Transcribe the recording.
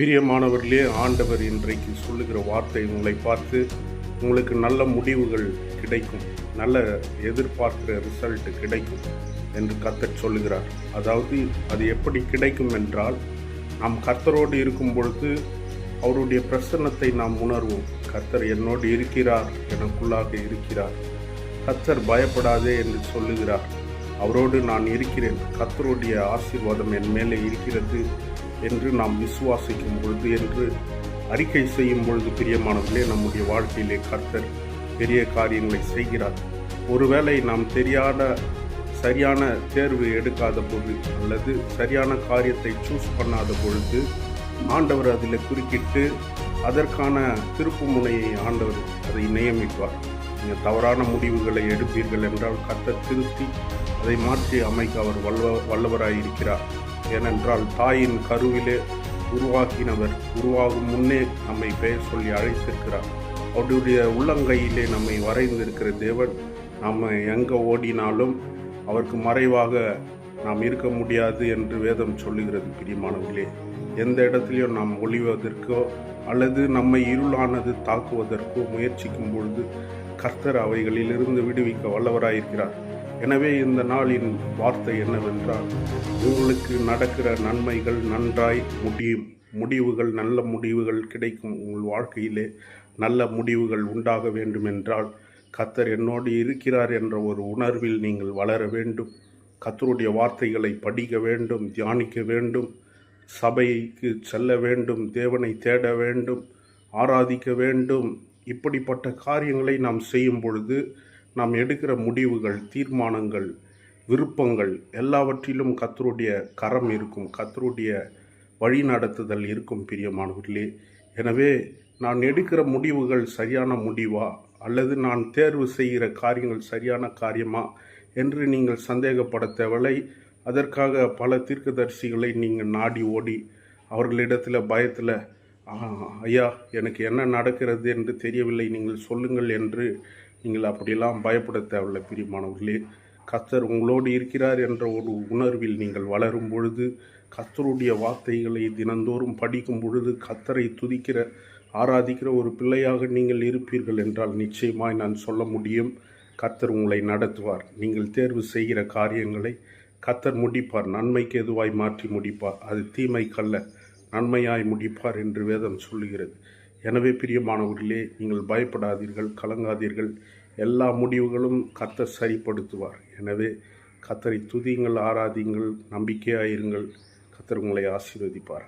பிரியமானவர்களே, ஆண்டவர் இன்றைக்கு சொல்லுகிற வார்த்தை உங்களை பார்த்து உங்களுக்கு நல்ல முடிவுகள் கிடைக்கும், நல்ல எதிர்பார்க்கிற ரிசல்ட் கிடைக்கும் என்று கர்த்தர் சொல்லுகிறார். அதாவது அது எப்படி கிடைக்கும் என்றால், நாம் கர்த்தரோடு இருக்கும் பொழுது அவருடைய பிரசன்னத்தை நாம் உணர்வோம். கர்த்தர் என்னோடு இருக்கிறார், எனக்குள்ளாக இருக்கிறார். கர்த்தர் பயப்படாதே என்று சொல்லுகிறார். அவரோடு நான் இருக்கிறேன், கர்த்தருடைய ஆசீர்வாதம் என் மேலே இருக்கிறது என்று நாம் விசுவாசிக்கும் பொழுது, என்று அறிக்கை செய்யும் பொழுது, பிரியமானவர்களே, நம்முடைய வாழ்க்கையிலே கர்த்தர் பெரிய காரியங்களை செய்கிறார். ஒருவேளை நாம் சரியான தேர்வு எடுக்காத பொழுது அல்லது சரியான காரியத்தை சூஸ் பண்ணாத பொழுது ஆண்டவர் அதில் குறுக்கிட்டு அதற்கான திருப்பு முனையை ஆண்டவர் அதை நியமிப்பார். நீங்கள் தவறான முடிவுகளை எடுப்பீர்கள் என்றால் கர்த்தர் திருத்தி அதை மாற்றி அமைக்க அவர் வல்லவராயிருக்கிறார். ஏனென்றால் தாயின் கருவிலே உருவாக்கினவர் உருவாகும் முன்னே நம்மை பெயர் சொல்லி அழைத்திருக்கிறார். அவருடைய உள்ளங்கையிலே நம்மை வரைந்திருக்கிற தேவன் நாம் எங்கே ஓடினாலும் அவருக்கு மறைவாக நாம் இருக்க முடியாது என்று வேதம் சொல்லுகிறது. பிரியமானவர்களே, எந்த இடத்துலையும் நாம் ஒளிவதற்கோ அல்லது நம்மை இருளானது தாக்குவதற்கோ முயற்சிக்கும் பொழுது கர்த்தர் அவைகளிலிருந்து விடுவிக்க வல்லவராயிருக்கிறார். எனவே இந்த நாளின் வார்த்தை என்னவென்றால், உங்களுக்கு நடக்கிற நன்மைகள் நன்றாய் முடியும், நல்ல முடிவுகள் கிடைக்கும். உங்கள் வாழ்க்கையிலே நல்ல முடிவுகள் உண்டாக வேண்டும் என்றால் கர்த்தர் என்னோடு இருக்கிறார் என்ற ஒரு உணர்வில் நீங்கள் வளர வேண்டும். கர்த்தருடைய வார்த்தைகளை படிக்க வேண்டும், தியானிக்க வேண்டும், சபைக்கு செல்ல வேண்டும், தேவனை தேட வேண்டும், ஆராதிக்க வேண்டும். இப்படிப்பட்ட காரியங்களை நாம் செய்யும் பொழுது நாம் எடுக்கிற முடிவுகள், தீர்மானங்கள், விருப்பங்கள் எல்லாவற்றிலும் கர்த்தருடைய கரம் இருக்கும், கர்த்தருடைய வழி நடத்துதல் இருக்கும். பிரியமானவர்களே, எனவே நான் எடுக்கிற முடிவுகள் சரியான முடிவா அல்லது நான் தேர்வு செய்கிற காரியங்கள் சரியான காரியமா என்று நீங்கள் சந்தேகப்பட தேவையில்லை. அதற்காக பல தீர்க்கதரிசிகளை நீங்கள் நாடி ஓடி அவர்களிடத்தில் பயத்தில், ஐயா எனக்கு என்ன நடக்கிறது என்று தெரியவில்லை, நீங்கள் சொல்லுங்கள் என்று நீங்கள் அப்படியெல்லாம் பயப்பட தேவையில்லை. பிரியமானவர்களே, கர்த்தர் உங்களோடு இருக்கிறார் என்ற ஒரு உணர்வில் நீங்கள் வளரும் பொழுது, கர்த்தருடைய வார்த்தைகளை தினந்தோறும் படிக்கும் பொழுது, கர்த்தரை துதிக்கிற ஆராதிக்கிற ஒரு பிள்ளையாக நீங்கள் இருப்பீர்கள் என்றால் நிச்சயமாய் நான் சொல்ல முடியும், கர்த்தர் உங்களை நடத்துவார். நீங்கள் தேர்வு செய்கிற காரியங்களை கர்த்தர் முடிப்பார், நன்மைக்கு எதுவாய் மாற்றி முடிப்பார். அது தீமைக்கல்ல, நன்மையாய் முடிப்பார் என்று வேதம் சொல்லுகிறது. எனவே பிரியமானவர்களே, நீங்கள் பயப்படாதீர்கள், கலங்காதீர்கள். எல்லா முடிவுகளும் கர்த்தர் சரிப்படுத்துவார். எனவே கர்த்தரை துதியுங்கள், ஆராதியுங்கள், நம்பிக்கையாயிருங்கள். கர்த்தர் உங்களை ஆசீர்வதிப்பார்.